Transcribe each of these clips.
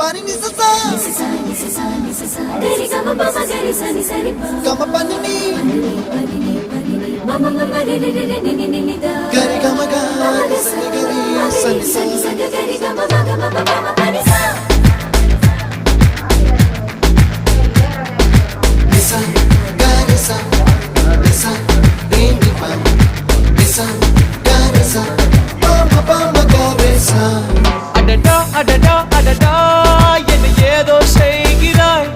pani ni sa gari ga ma pa gari sa ni ga ma pani ni ma ma ma re re re ni da gari ga ma ga sa ni sa gari ga ma ga ma pani sa gari sa re ni pa gari sa pa ma gari sa அடடா அடடா அடடா என்ன ஏதோ செய்கிறாய்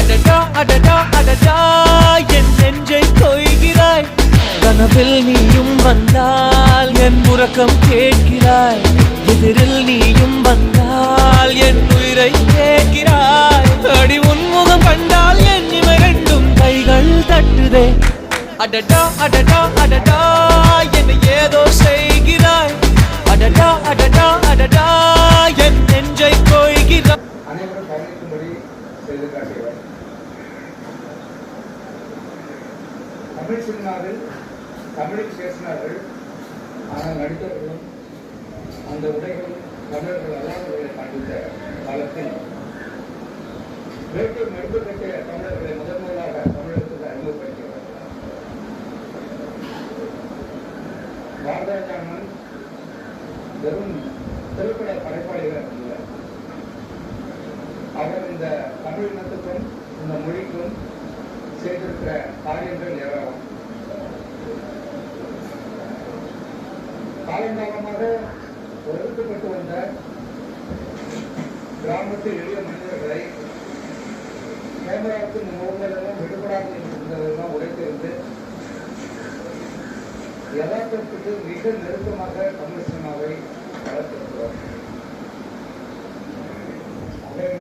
அடடா அடடா அடடா என் நெஞ்சை கொய்கிறாய் கனவில் நீயும் வந்தால் என் உறக்கம் கேட்கிறாய் எதிரில் நீயும் வந்தால் என் உயிரை கேட்கிறாய் அடி உன்முகம் கண்டால் என் இமை ரெண்டும் கைகள் தட்டுதே அடடா அடடா அடடா என்ன ஏதோ செய்கிறாய் அடடா அடடா அடடா என் நெஞ்சை கொய்கிறாய். அனைவரும் கவனிக்கும்படி செய்து காட்டுகிறார். தமிழ் சினிமாவில் தமிழில் பேசினார்கள். ஆனால் நடிகர்களும் அந்த உடைகளும் தமிழர்கள் அல்லாதவர்களை காண்பித்த காலத்தில் வேட்டை மறுப்பு கட்டிய தமிழர்களை முதன்முதலாக தமிழகத்துக்கு அறிமுகப்படுத்தினார். பாரதாஜாமன் வெறும் திரைப்பட படைப்பாளிகள் அல்ல. அவர் இந்த தமிழினத்துக்கும் இந்த மொழிக்கும் செய்திருக்கிற காரியங்கள் ஏராளம். காலங்காலமாக ஒதுக்கப்பட்டு வந்த கிராமத்து எளிய மனிதர்களை கேமராவுக்கு முகங்களெல்லாம் விடுபடாது இருந்ததெல்லாம் உடைத்திருந்து யதார்த்தத்துக்கு மிக நெருக்கமாக தமிழ் சினிமாவை வளர்த்திருக்கிறோம்.